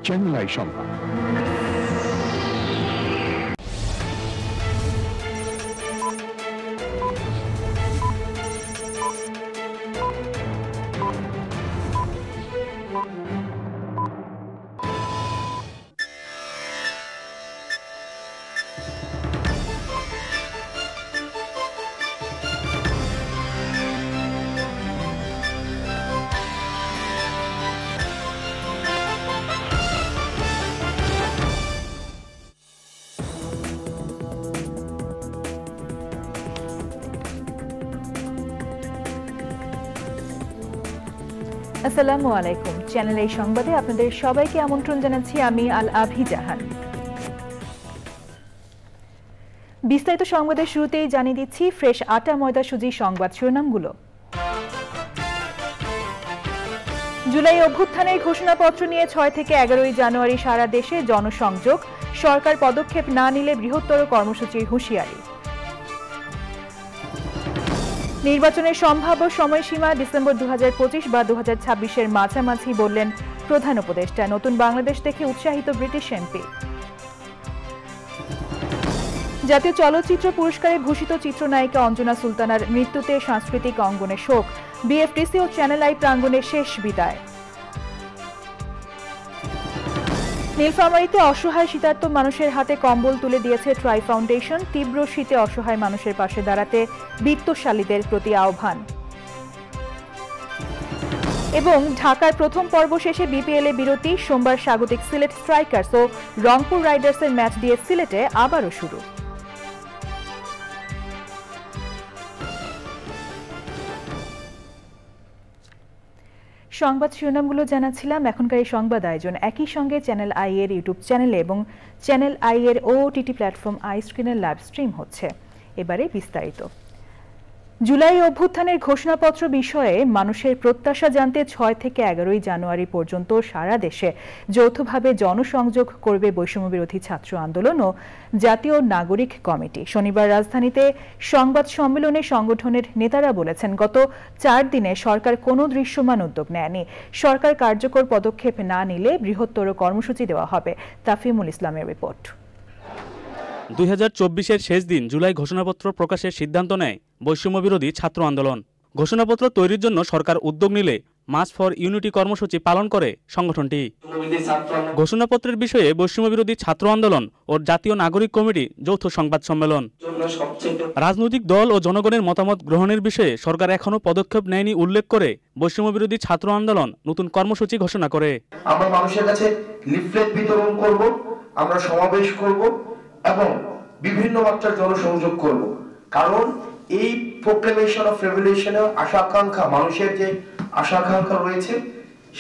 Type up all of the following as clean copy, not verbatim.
Channel I সংবাদ। আসসালামু আলাইকুম। চ্যানেল এই সংবাদে আপনাদের সবাইকে আমন্ত্রণ জানাচ্ছি আমি আল আভি জাহান। বিস্তারিত সংবাদের শুরুতেই জানিয়ে দিচ্ছি ফ্রেশ আটা ময়দা সুজি সংবাদ শিরোনামগুলো। জুলাই অভ্যুত্থানের ঘোষণাপত্র নিয়ে 6 থেকে 11 জানুয়ারি সারা দেশে জনসংযোগ, সরকার পদক্ষেপ না নিলে বৃহত্তর কর্মসূচির হুঁশিয়ারি। নির্বাচনের সম্ভাব্য সময়সীমা ডিসেম্বর 2025 বা 2026-এর মাঝামাঝি বললেন প্রধান উপদেষ্টা। নতুন বাংলাদেশ দেখে উৎসাহিত ব্রিটিশ এমপি। জাতীয় চলচ্চিত্র পুরস্কারে ভূষিত চিত্রনায়িকা অঞ্জনা সুলতানার মৃত্যুতে সাংস্কৃতিক অঙ্গনে শোক, বিএফটিসি ও চ্যানেল আই প্রাঙ্গণে শেষ বিদায়। নীলফামারীতে অসহায় শীতার্ত মানুষের হাতে কম্বল তুলে দিয়েছে ট্রাই ফাউন্ডেশন। তীব্র শীতে অসহায় মানুষের পাশে দাঁড়াতে বিত্তশালীদের প্রতি আহ্বান। এবং ঢাকার প্রথম পর্ব শেষে বিপিএল এ বিরতি, সোমবার স্বাগতিক সিলেট স্ট্রাইকার্স ও রংপুর রাইডার্সের ম্যাচ দিয়ে সিলেটে আবারও শুরু। সংবাদ শিরোনামগুলো জানাচ্ছিলাম। এখনকার এই সংবাদ আয়োজন একই সঙ্গে চ্যানেল আই এর ইউটিউব চ্যানেলে এবং চ্যানেল আই এর ওটিটি প্ল্যাটফর্ম আই স্ক্রিনের লাইভ স্ট্রিম হচ্ছে। এবারে বিস্তারিত। জুলাই অভ্যুত্থানের ঘোষণাপত্র বিষয়ে মানুষের প্রত্যাশা জানতে 6 থেকে 11 জানুয়ারি পর্যন্ত সারা দেশে যৌথভাবে জনসংযোগ করবে বৈষম্যবিরোধী ছাত্র আন্দোলন ও জাতীয় নাগরিক কমিটি। শনিবার রাজধানীতে সংবাদ সম্মেলনে সংগঠনের নেতারা বলেছেন, গত 4 দিনে সরকার কোনো দৃশ্যমান উদ্যোগ নেয়নি। সরকার কার্যকর পদক্ষেপ না নিলে বৃহত্তর কর্মসূচি দেওয়া হবে। তাফিমুল ইসলামের রিপোর্ট। 2024-এর শেষ দিন জুলাই ঘোষণাপত্র প্রকাশের সিদ্ধান্ত নেয় বৈষম্যবিরোধী ছাত্র আন্দোলন। ঘোষণাপত্র তৈরির জন্য সরকার উদ্যোগ নিলে মার্চ ফর ইউনিটি কর্মসূচি পালন করে সংগঠনটি। ঘোষণাপত্রের বিষয়ে বৈষম্যবিরোধী ছাত্র আন্দোলন ও জাতীয় নাগরিক কমিটি যৌথ সংবাদ সম্মেলন। রাজনৈতিক দল ও জনগণের মতামত গ্রহণের বিষয়ে সরকার এখনো পদক্ষেপ নেয়নি উল্লেখ করে বৈষম্যবিরোধী ছাত্র আন্দোলন নতুন কর্মসূচি ঘোষণা করে। আমরা মানুষের কাছে লিফলেট বিতরণ করব, আমরা সমাবেশ করব এবং বিভিন্ন মাত্রার জনসংযোগ করব। কারণ এই প্রোক্লেমেশন অফ রেভলিউশনের আশা আকাঙ্ক্ষা, মানুষের যে আশা আকাঙ্ক্ষা রয়েছে,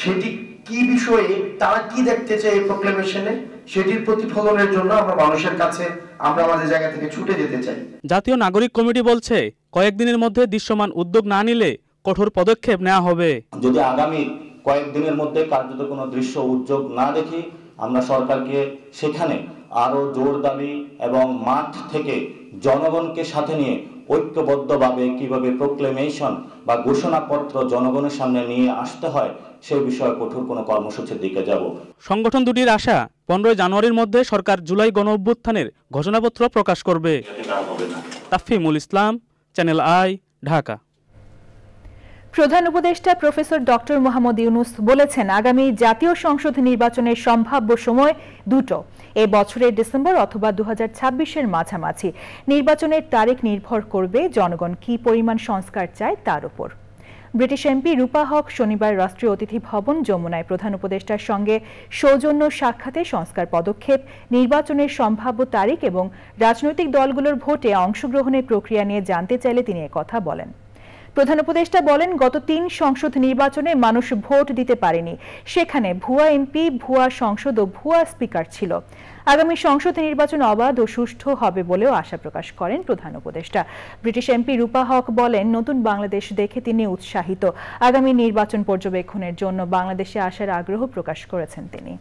সেটি কি বিষয়ে তারা কি দেখতে চায় এই প্রোক্লেমেশনে, সেটির প্রতিফলনের জন্য আমরা মানুষের কাছে আমরা আমাদের জায়গা থেকে ছুটে যেতে চাই। জাতীয় নাগরিক কমিটি বলছে, কয়েকদিনের মধ্যে দৃশ্যমান উদ্যোগ না নিলে কঠোর পদক্ষেপ নেওয়া হবে। যদি আগামী কয়েকদিনের মধ্যে কার্যত কোনো দৃশ্য উদ্যোগ না দেখি, আমরা সরকারকে সেখানে আরো জোর দাবি এবং মাঠ থেকে জনগণকে সাথে নিয়ে ঐক্যবদ্ধভাবে কিভাবে প্রোক্লেমেশন বা ঘোষণাপত্র জনগণের সামনে নিয়ে আসতে হয় সেই বিষয়ে কঠোর কোনো কর্মসূচির দিকে যাব। সংগঠন দুটির আশা, 15 জানুয়ারির মধ্যে সরকার জুলাই গণ অভ্যুত্থানের ঘোষণাপত্র প্রকাশ করবে। তাফিমুল ইসলাম, চ্যানেল আই, ঢাকা। প্রধান উপদেষ্টা প্রফেসর ডক্টর মোহাম্মদ ইউনূস বলেছেন, আগামী জাতীয় সংসদ নির্বাচনের সম্ভাব্য সময় দুটো, এ বছরের ডিসেম্বর অথবা 2026-এর মাঝামাঝি। নির্বাচনের তারিখ নির্ভর করবে জনগণ কি পরিমাণ সংস্কার চায় তার উপর। ব্রিটিশ এমপি রূপা হক শনিবার রাষ্ট্রীয় অতিথি ভবন যমুনায় প্রধান উপদেষ্টার সঙ্গে সৌজন্য সাক্ষাতে সংস্কার পদক্ষেপ, নির্বাচনের সম্ভাব্য তারিখ এবং রাজনৈতিক দলগুলোর ভোটে অংশগ্রহণের প্রক্রিয়া নিয়ে জানতে চাইলে তিনি একথা বলেন। প্রধান উপদেষ্টা বলেন, গত 3 সংসদ নির্বাচনে মানুষ ভোট দিতে পারেনি। সেখানে ভুয়া এমপি, ভুয়া সংসদ ও ভুয়া স্পিকার ছিল। আগামী সংসদ নির্বাচন অবাধ ও সুষ্ঠু হবে বলেও আশা প্রকাশ করেন প্রধান উপদেষ্টা। ব্রিটিশ এমপি রূপা হক বলেন, নতুন বাংলাদেশ দেখে তিনি উৎসাহিত। আগামী নির্বাচন পর্যবেক্ষণের জন্য বাংলাদেশে আসার আগ্রহ প্রকাশ করেছেন তিনি।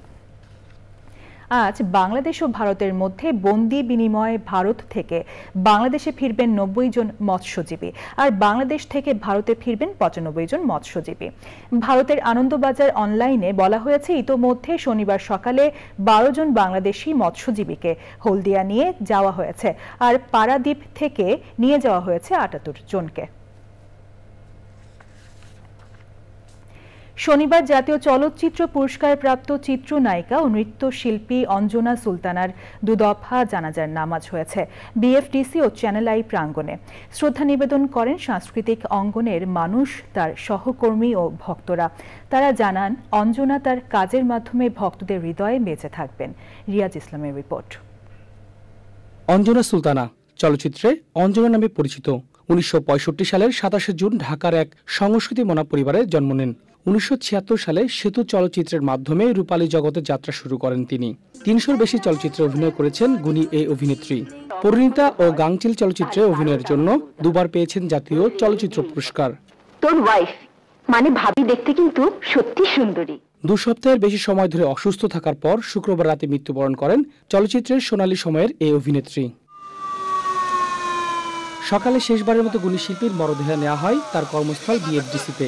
আজ বাংলাদেশ ও ভারতের মধ্যে বন্দি বিনিময়ে ভারত থেকে বাংলাদেশে ফিরবেন ৯০ জন মৎস্যজীবী, আর বাংলাদেশ থেকে ভারতে ফিরবেন ৯৫ জন মৎস্যজীবী। ভারতের আনন্দবাজার অনলাইনে বলা হয়েছে, ইতোমধ্যে শনিবার সকালে ১২ জন বাংলাদেশি মৎস্যজীবীকে হলদিয়া নিয়ে যাওয়া হয়েছে, আর পারাদ্বীপ থেকে নিয়ে যাওয়া হয়েছে ৭৮ জনকে। শনিবার জাতীয় চলচ্চিত্র পুরস্কার প্রাপ্ত চিত্রনায়িকা ও নৃত্যশিল্পী অঞ্জনা সুলতানার দুদফা জানাজার নামাজ হয়েছে বিএফডিসি ও চ্যানেল আই প্রাঙ্গণে। শ্রদ্ধা নিবেদন করেন সাংস্কৃতিক অঙ্গনের মানুষ, তার সহকর্মী ও ভক্তরা। তারা জানান, অঞ্জনা তার কাজের মাধ্যমে ভক্তদের হৃদয়ে বেঁচে থাকবেন। রিয়াজ ইসলামের রিপোর্ট। অঞ্জনা সুলতানা চলচ্চিত্রে অঞ্জনা নামে পরিচিত। ১৯৬৫ সালের ২৭ জুন ঢাকার এক সংস্কৃতি মনা পরিবারে জন্ম নেন। ১৯৭৬ সালে সেতু চলচ্চিত্রের মাধ্যমে রূপালী জগতে যাত্রা শুরু করেন তিনি। ৩০০-র বেশি চলচ্চিত্রে অভিনয় করেছেন গুণী এই অভিনেত্রী। পরিণীতা ও গাংচিল চলচ্চিত্রে অভিনয়ের জন্য দুবার পেয়েছেন জাতীয় চলচ্চিত্র পুরস্কার। তোর ওয়াইফ মানে ভাবি দেখতে কিন্তু সত্যি সুন্দরী। ২ সপ্তাহের বেশি সময় ধরে অসুস্থ থাকার পর শুক্রবার রাতে মৃত্যুবরণ করেন চলচ্চিত্রের সোনালী সময়ের এই অভিনেত্রী। সকালে শেষবারের মতো গুণী শিল্পীর মরদেহ নেওয়া হয় তার কর্মস্থল বিএফডিসিতে।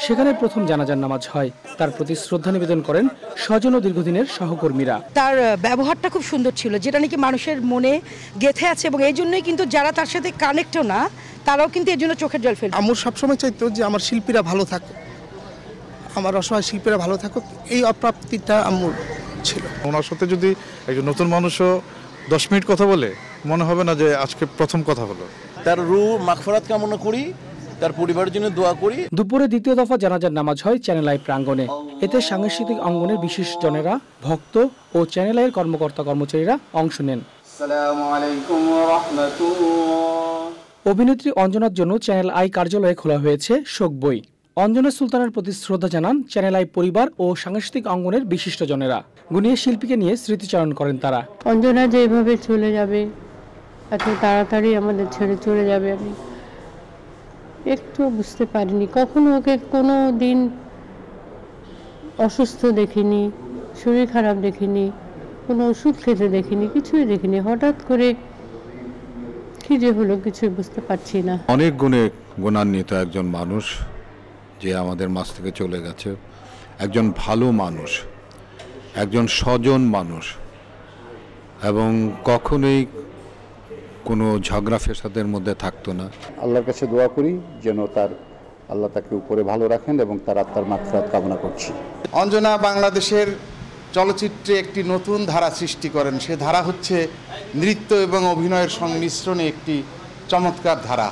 সেখানে প্রথম জানাজার নামাজ হয়। তার প্রতি শ্রদ্ধা নিবেদন করেন স্বজন ও দীর্ঘদিনের সহকর্মীরা। তার ব্যবহারটা খুব সুন্দর ছিল, যেটা নাকি মানুষের মনে গেঁথে আছে, এবং এই জন্যই কিন্তু যারা তার সাথে কানেক্টও না, তারাও কিন্তু এর জন্য চোখের জল ফেলবে। আম্মু সবসময় চাইতো যে আমার শিল্পীরা ভালো থাকুক, আমার অসহায় শিল্পীরা ভালো থাকুক, এই অপ্রাপ্তিটা আম্মুর ছিল। ওনার সাথে যদি একজন নতুন মানুষও 10 মিনিট কথা বলে, মনে হবে না যে আজকে প্রথম কথা হলো। তার রূহ মাগফিরাত কামনা করি, তার পরিবারের জন্য দোয়া করি। দুপুরে দ্বিতীয় দফা জানাজার নামাজ হয় চ্যানেল আই প্রাঙ্গণে। এতে সাংস্কৃতিক অঙ্গনের বিশেষ জনেরা, ভক্ত ও চ্যানেল আইয়ের কর্মকর্তা কর্মচারীরা অংশ নেন। আসসালামু আলাইকুম ওয়া রাহমাতুল্লাহ। অভিনেত্রী অঞ্জনার জন্য চ্যানেল আই কার্যালয়ে খোলা হয়েছে শোক বই। অঞ্জনা সুলতানার প্রতি শ্রদ্ধা জানান চ্যানেল আই পরিবার ও সাংস্কৃতিক অঙ্গনের বিশিষ্ট জনেরা। গুণী শিল্পীকে নিয়ে স্মৃতিচারণ করেন তারা। অঞ্জনা যেভাবে চলে যাবে, এত তাড়াতাড়ি আমাদের ছেড়ে চলে যাবে, আমি একটু বুঝতে পারিনি। কখনো ওকে কোনো দিন অসুস্থ দেখিনি, শরীর খারাপ দেখিনি, কোনো ওষুধ খেতে দেখিনি, কিছুই দেখিনি। হঠাৎ করে কি যে হলো কিছুই বুঝতে পারছি না। অনেক গুণে গুণান্বিত একজন মানুষ যে আমাদের মাঝ থেকে চলে গেছে। একজন ভালো মানুষ, একজন স্বজন মানুষ, এবং কখনোই কোনো ঝগড়া ফেসাদের মধ্যে থাকতো না। আল্লাহর কাছে দোয়া করি যেন আল্লাহ তাকে উপরে ভালো রাখেন এবং তার আত্মার মাগফিরাত কামনা করছি। অঞ্জনা বাংলাদেশের চলচ্চিত্রে একটি নতুন ধারা সৃষ্টি করেন। সে ধারা হচ্ছে নৃত্য এবং অভিনয়ের সংমিশ্রণে একটি চমৎকার ধারা।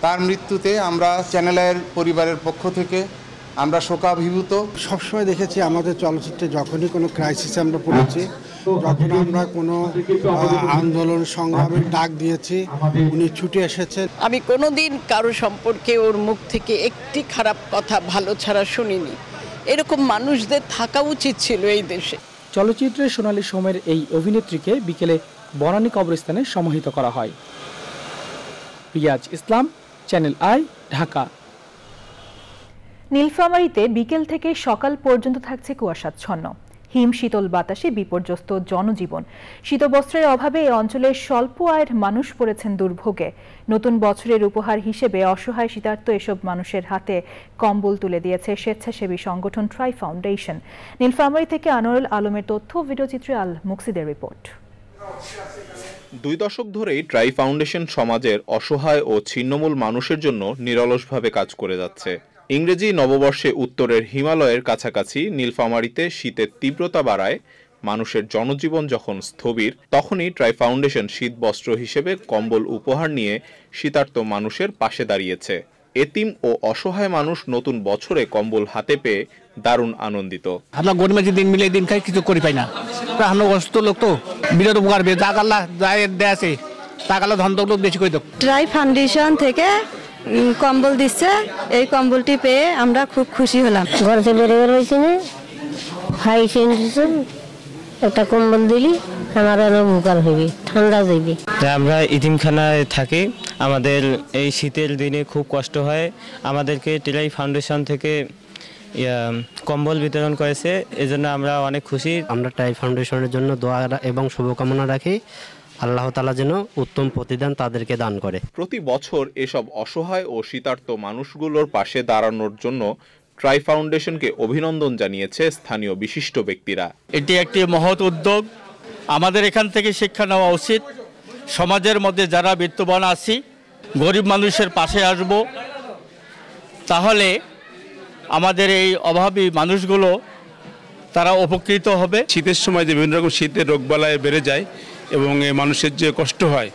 তার মৃত্যুতে আমরা চ্যানেল আইয়ের পরিবারের পক্ষ থেকে আমরা শোকাভিভূত। সবসময় দেখেছি আমাদের চলচ্চিত্রে যখনই কোনো ক্রাইসিসে আমরা পড়েছি, যখন আমরা কোনো আন্দোলন সংগ্রামের ডাক দিয়েছি, উনি ছুটে এসেছেন। আমি কোনোদিন কারো সম্পর্কে ওর মুখ থেকে একটি খারাপ কথা ভালো ছাড়া শুনিনি। এরকম মানুষদের থাকা উচিত ছিল এই দেশে। চলচ্চিত্রের সোনালী সময়ের এই অভিনেত্রীকে বিকেলে বনানী কবরস্থানে সমাহিত করা হয়। রিয়াজ ইসলাম, চ্যানেল আই, ঢাকা। নীলফামারীতে বিকেল থেকে সকাল পর্যন্ত থাকছে কুয়াশাচ্ছন্ন। হিম শীতল বাতাসে বিপর্যস্ত জনজীবন। শীতবস্ত্রের অভাবে এই অঞ্চলের স্বল্প আয়ের মানুষ পড়েছেন দুর্ভোগে। নতুন বছরের উপহার হিসেবে অসহায় শীতার্ত এসব মানুষের হাতে কম্বল তুলে দিয়েছে স্বেচ্ছাসেবী সংগঠন ট্রাই ফাউন্ডেশন। নীলফামারী থেকে আনোয়ারুল আলমের তথ্য, ভিডিওচিত্রে আল মুকসিদের রিপোর্ট। 2 দশক ধরেই ট্রাই ফাউন্ডেশন সমাজের অসহায় ও ছিন্নমূল মানুষের জন্য নিরলসভাবে কাজ করে যাচ্ছে। ইংরেজি নববর্ষে উত্তরের হিমালয়ের কাছাকাছি নীলফামারীতে শীতের তীব্রতা বাড়ায় মানুষের জনজীবন যখন স্থবির, তখনই ট্রাই ফাউন্ডেশন শীত বস্ত্র হিসেবে কম্বল উপহার নিয়ে শীতার্ত মানুষের পাশে দাঁড়িয়েছে। এতিম ও অসহায় মানুষ নতুন বছরে কম্বল হাতে পেয়ে দারুণ আনন্দিত। আমরা গরিব দিন মিলে দিন খাই, কিছু করি পাই না। আমরা অসুস্থ লোক তো বিরোধ উপকার পেয়ে জাগাল্লা যায় দেয় টাকালা ধন লোক বেশি করে দেব। ট্রাই ফাউন্ডেশন থেকে কম্বল দিচ্ছে, এই কম্বলটি পেয়ে আমরা খুব খুশি হলাম। ঘর থেকে বেরিয়ে রয়েছে একটা কম্বল দিলি আমার উপকার হইবে, ঠান্ডা যাইবে। আমরা ইতিমখানায় থাকি, আমাদের এই শীতের দিনে খুব কষ্ট হয়। আমাদেরকে ট্রাই ফাউন্ডেশন থেকে কম্বল বিতরণ করেছে, এজন্য আমরা অনেক খুশি। আমরা ট্রাই ফাউন্ডেশনের জন্য দোয়া এবং শুভকামনা রাখি, আল্লাহ তাআলা যেন উত্তম প্রতিদান তাদেরকে দান করে। প্রতি বছর এসব অসহায় ও শীতার্ত মানুষগুলোর পাশে দাঁড়ানোর জন্য ট্রাই ফাউন্ডেশনকে অভিনন্দন জানিয়েছে স্থানীয় বিশিষ্ট ব্যক্তিরা। এটি একটি মহৎ উদ্যোগ, আমাদের এখান থেকে শিক্ষা নেওয়া উচিত। সমাজের মধ্যে যারা বিত্তবান আছি, গরিব মানুষের পাশে আসব, তাহলে আমাদের এই অভাবী মানুষগুলো তারা উপকৃত হবে। শীতের সময় যে বিভিন্ন রকম শীতের রোগবালাই বেড়ে যায় এবং মানুষের যে কষ্ট হয়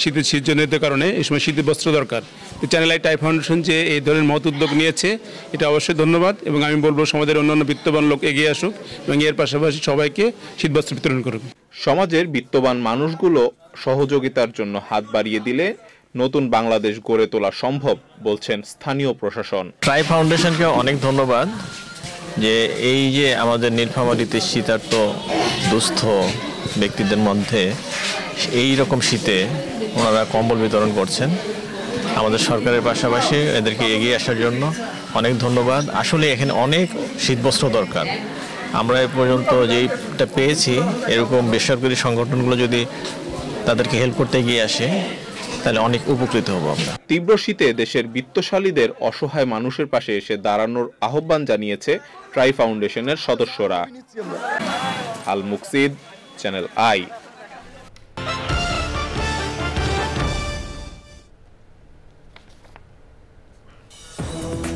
শীতের শীতজনিত কারণে, এই সময় শীতের বস্ত্র দরকার। চ্যানেল আই ট্রাই ফাউন্ডেশন যে এই ধরনের মহৎ উদ্যোগ নিয়েছে, এটা অবশ্যই ধন্যবাদ। এবং আমি বলবো সমাজের অন্যান্য বিত্তবান লোক এগিয়ে আসুক এবং এর পাশাপাশি সবাইকে শীতবস্ত্র বিতরণ করুক। সমাজের বিত্তবান মানুষগুলো সহযোগিতার জন্য হাত বাড়িয়ে দিলে নতুন বাংলাদেশ গড়ে তোলা সম্ভব বলছেন স্থানীয় প্রশাসন। ট্রাই ফাউন্ডেশনকে অনেক ধন্যবাদ যে এই যে আমাদের নীলফামারীতে শীতার্ত দুস্থ ব্যক্তিদের মধ্যে এই রকম শীতে ওনারা কম্বল বিতরণ করছেন। আমাদের সরকারের পাশাপাশি এদেরকে এগিয়ে আসার জন্য অনেক ধন্যবাদ। আসলে এখানে অনেক শীতবস্ত্র দরকার। আমরা এ পর্যন্ত যেইটা পেয়েছি, এরকম বেসরকারি সংগঠনগুলো যদি তাদেরকে হেল্প করতে এগিয়ে আসে তাহলে অনেক উপকৃত হব আমরা। তীব্র শীতে দেশের বিত্তশালীদের অসহায় মানুষের পাশে এসে দাঁড়ানোর আহ্বান জানিয়েছে ট্রাই ফাউন্ডেশনের সদস্যরা। আল মুকসিদ, চ্যানেল আই।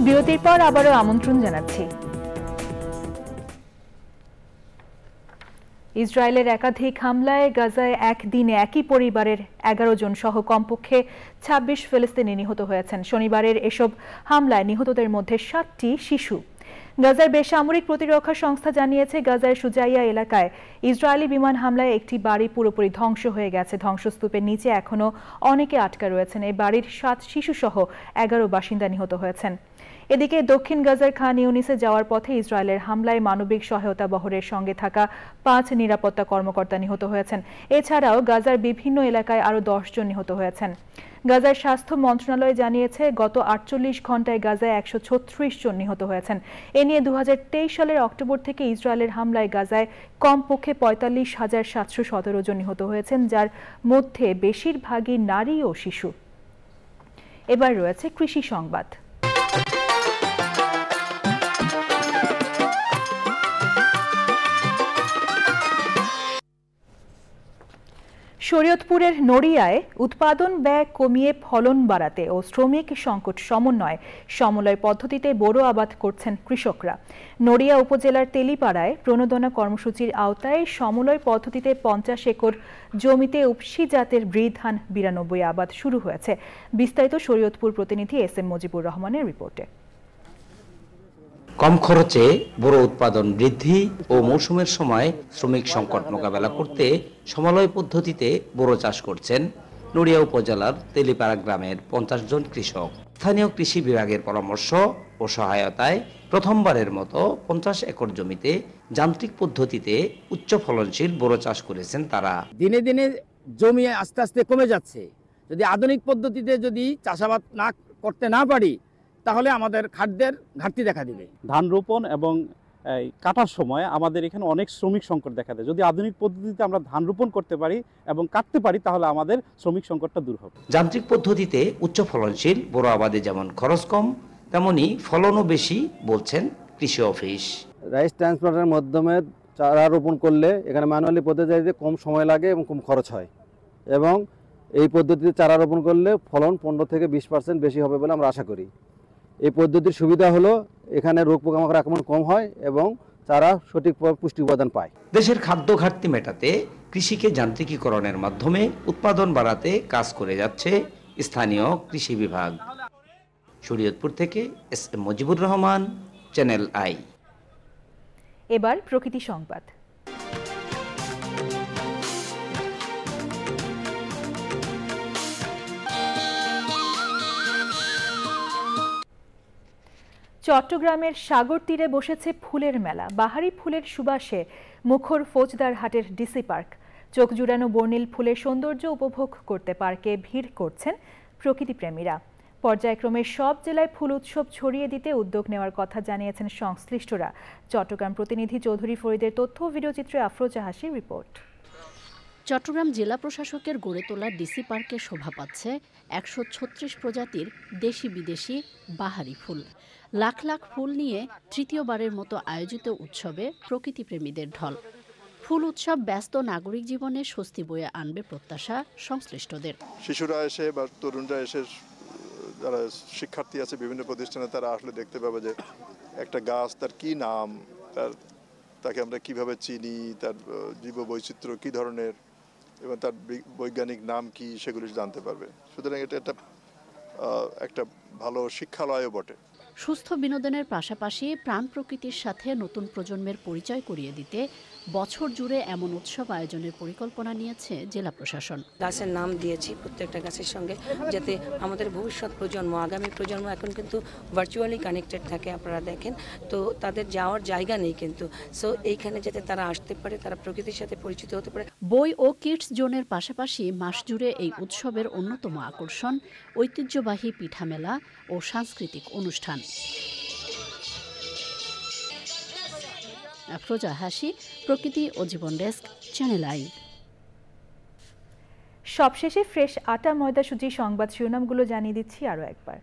বিরতির পর আবারও আমন্ত্রণ জানাচ্ছি। ইসরায়েলের একাধিক হামলায় গাজায় একদিনে একই পরিবারের 11 জন সহ কমপক্ষে 26 ফিলিস্তিনি নিহত হয়েছেন। শনিবারের এসব হামলায় নিহতদের মধ্যে 7টি শিশু। গাজার বেসামরিক প্রতিরক্ষা সংস্থা জানিয়েছে, গাজার সুজাইয়া এলাকায় ইসরায়েলি বিমান হামলায় একটি বাড়ি পুরোপুরি ধ্বংস হয়ে গেছে। ধ্বংসস্তূপের নিচে এখনও অনেকে আটকা রয়েছেন। এই বাড়ির 7 শিশু সহ 11 বাসিন্দা নিহত হয়েছেন। এদিকে দক্ষিণ গাজার খান ইউনিসে যাওয়ার পথে ইসরায়েলের হামলায় মানবিক সহায়তা বহরের সঙ্গে থাকা 5 নিরাপত্তা কর্মকর্তা নিহত হয়েছেন। এছাড়াও গাজার বিভিন্ন এলাকায় আরও 10 জন নিহত হয়েছেন। গাজার স্বাস্থ্য মন্ত্রণালয় জানিয়েছে, গত 48 ঘন্টায় গাজায় 136 জন নিহত হয়েছেন। এ নিয়ে 2023 সালের অক্টোবর থেকে ইসরায়েলের হামলায় গাজায় কমপক্ষে 45,717 জন নিহত হয়েছেন, যার মধ্যে বেশিরভাগই নারী ও শিশু। এবার রয়েছে কৃষি সংবাদ। শরীয়তপুরের নড়িয়ায় উৎপাদন ব্যয় কমিয়ে ফলন বাড়াতে ও শ্রমিক সংকট সমন্বয় পদ্ধতিতে বোরো আবাদ করছেন কৃষকরা। নড়িয়া উপজেলার তেলিপাড়ায় প্রণোদনা কর্মসূচির আওতায় সমন্বয় পদ্ধতিতে 50 একর জমিতে উপসি জাতের ব্রি ধান 92 আবাদ শুরু হয়েছে। বিস্তারিত শরীয়তপুর প্রতিনিধি SM মজিবুর রহমানের রিপোর্টে। কম খরচে বোরো উৎপাদন বৃদ্ধি ও মৌসুমের সময় শ্রমিক সংকট মোকাবেলা করতে সমন্বয় পদ্ধতিতে বোরো চাষ করছেন নড়িয়া উপজেলার তেলিপাড়া গ্রামের 50 জন কৃষক। স্থানীয় কৃষি বিভাগের পরামর্শ ও সহায়তায় প্রথমবারের মতো 50 একর জমিতে যান্ত্রিক পদ্ধতিতে উচ্চ ফলনশীল বোরো চাষ করেছেন তারা। দিনে দিনে জমি আস্তে আস্তে কমে যাচ্ছে। যদি আধুনিক পদ্ধতিতে যদি চাষাবাদ না করতে না পারি, তাহলে আমাদের খাদ্যের ঘাটতি দেখা দিবে। ধান রোপণ এবং কাটার সময় আমাদের এখানে অনেক শ্রমিক সংকট দেখা দেয়। যদি আধুনিক পদ্ধতিতে আমরা ধান রোপণ করতে পারি এবং কাটতে পারি, তাহলে আমাদের শ্রমিক সংকটটা দূর হবে। যান্ত্রিক পদ্ধতিতে উচ্চ ফলনশীল বোরো আবাদে যেমন খরচ কম, তেমনি ফলনও বেশি বলছেন কৃষি অফিস। রাইস ট্রান্সপ্লান্টের মাধ্যমে চারা রোপণ করলে এখানে ম্যানুয়ালি পদ্ধতিতে কম সময় লাগে এবং কম খরচ হয়, এবং এই পদ্ধতিতে চারা রোপণ করলে ফলন 15 থেকে 20% বেশি হবে বলে আমরা আশা করি। এই পদ্ধতির সুবিধা হলো এখানে রোগ পোকামাকড় আক্রমণ কম হয় এবং চারা সঠিক পুষ্টি উপাদান পায়। দেশের খাদ্য ঘাটতি মেটাতে কৃষিকে যান্ত্রিকীকরণের মাধ্যমে উৎপাদন বাড়াতে কাজ করে যাচ্ছে স্থানীয় কৃষি বিভাগ। শরীয়তপুর থেকে SM Mujibur Rahman, Channel I. এবার প্রকৃতি সংবাদ। চট্টগ্রামের সাগর তীরে বসেছে ফুলের মেলা। বাহারি ফুলের সুবাসে মুখর ফৌজদার হাটের ডিসি পার্ক। চোখ জুড়ানো বর্ণিল ফুলের সৌন্দর্য উপভোগ করতে পার্কে ভিড় করছেন প্রকৃতিপ্রেমীরা। পর্যায়ক্রমে সব জেলায় ফুল উৎসব ছড়িয়ে দিতে উদ্যোগ নেওয়ার কথা জানিয়েছেন সংশ্লিষ্টরা। চট্টগ্রাম প্রতিনিধি চৌধুরী ফরিদের তথ্য ও ভিডিওচিত্রে আফরোজা হাসির রিপোর্ট। চট্টগ্রাম জেলা প্রশাসকের গড়ে তোলা ডিসি পার্কে শোভা পাচ্ছে ১৩৬ প্রজাতির দেশি বিদেশি বাহারি ফুল। লাখ লাখ ফুল নিয়ে তৃতীয়বারের মতো আয়োজিত উৎসবে প্রকৃতিপ্রেমীদের ঢল। ফুল উৎসব ব্যস্ত নাগরিক জীবনে স্বস্তি বয়ে আনবে প্রত্যাশা সংশ্লিষ্টদের। শিশুরা এসে বা তরুণরা এসে, যারা শিক্ষার্থী আছে বিভিন্ন প্রতিষ্ঠানে, তারা আসলে দেখতে পাবে যে একটা গাছ তার কি নাম, তাকে আমরা কিভাবে চিনি, তার জীববৈচিত্র্য কি ধরনের এবং তার বৈজ্ঞানিক নাম কি, সেগুলি জানতে পারবে। সুতরাং এটা একটা ভালো শিক্ষালয়ও বটে। সুস্থ বিনোদনের পাশাপাশি প্রাণ প্রকৃতির সাথে নতুন প্রজন্মের পরিচয় করিয়ে দিতে বছর জুড়ে এমন উৎসব আয়োজনের পরিকল্পনা নিয়েছে জেলা প্রশাসন। গাছের নাম দিয়েছি প্রত্যেকটা গাছের সঙ্গে, যাতে আমাদের ভবিষ্যৎ প্রজন্ম, আগামী প্রজন্ম এখন কিন্তু ভার্চুয়ালি কানেক্টেড থাকে। আপনারা দেখেন তো তাদের যাওয়ার জায়গা নেই, কিন্তু সো এইখানে যাতে তারা আসতে পারে, তারা প্রকৃতির সাথে পরিচিত হতে পারে। বই ও কিডস জোনের পাশাপাশি মাস জুড়ে এই উৎসবের অন্যতম আকর্ষণ ঐতিহ্যবাহী পিঠা মেলা ও সাংস্কৃতিক অনুষ্ঠান। আফরোজা হাসি, প্রকৃতি ও জীবন ডেস্ক, চ্যানেল আই। সবশেষে ফ্রেশ আটা ময়দা সুজি সংবাদ শিরোনামগুলো জানিয়ে দিচ্ছি আরও একবার।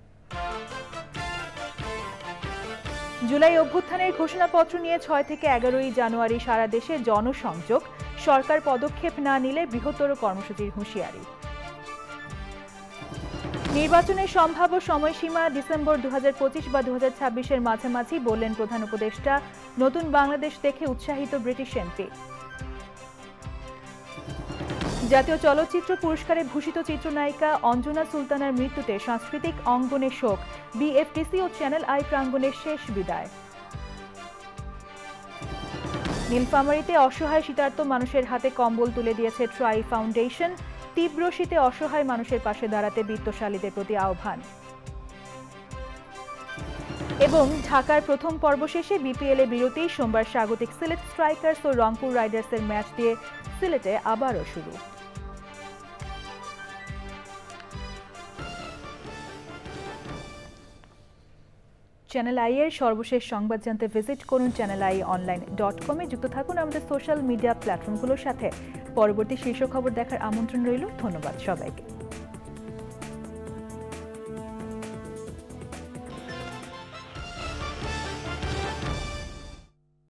জুলাই অভ্যুত্থানের ঘোষণাপত্র নিয়ে 6 থেকে 11 জানুয়ারি সারা দেশে জনসংযোগ, সরকার পদক্ষেপ না নিলে বৃহত্তর কর্মসূচির হুঁশিয়ারি। নির্বাচনের সম্ভাব্য সময়সীমা ডিসেম্বর 2025 বা 2026-এর মাঝামাঝি বললেন প্রধান উপদেষ্টা। নতুন বাংলাদেশ দেখে উৎসাহিত ব্রিটিশ এমপি। জাতীয় চলচ্চিত্র পুরস্কারে ভূষিত চিত্রনায়িকা অঞ্জনা সুলতানার মৃত্যুতে সাংস্কৃতিক অঙ্গনে শোক, বিএফটিসি ও চ্যানেল আই প্রাঙ্গণের শেষ বিদায়। নীলফামারীতে অসহায় শীতার্ত মানুষের হাতে কম্বল তুলে দিয়েছে ট্রাই ফাউন্ডেশন। তীব্র শীতে অসহায় মানুষের পাশে দাঁড়াতে বিত্তশালীদের প্রতি আহ্বান। এবং ঢাকার প্রথম পর্ব শেষে বিপিএল এ বিরতি, সোমবার স্বাগতিক সিলেট স্ট্রাইকার্স ও রংপুর রাইডার্সের ম্যাচ দিয়ে সিলেটে আবারও শুরু। চ্যানেল আই এর সর্বশেষ সংবাদ জানতে ভিজিট করুন channelionline.com-এ। যুক্ত থাকুন আমাদের সোশ্যাল মিডিয়া প্ল্যাটফর্মগুলোর সাথে। পরবর্তী শীর্ষ খবর দেখার আমন্ত্রণ রইল। ধন্যবাদ সবাইকে।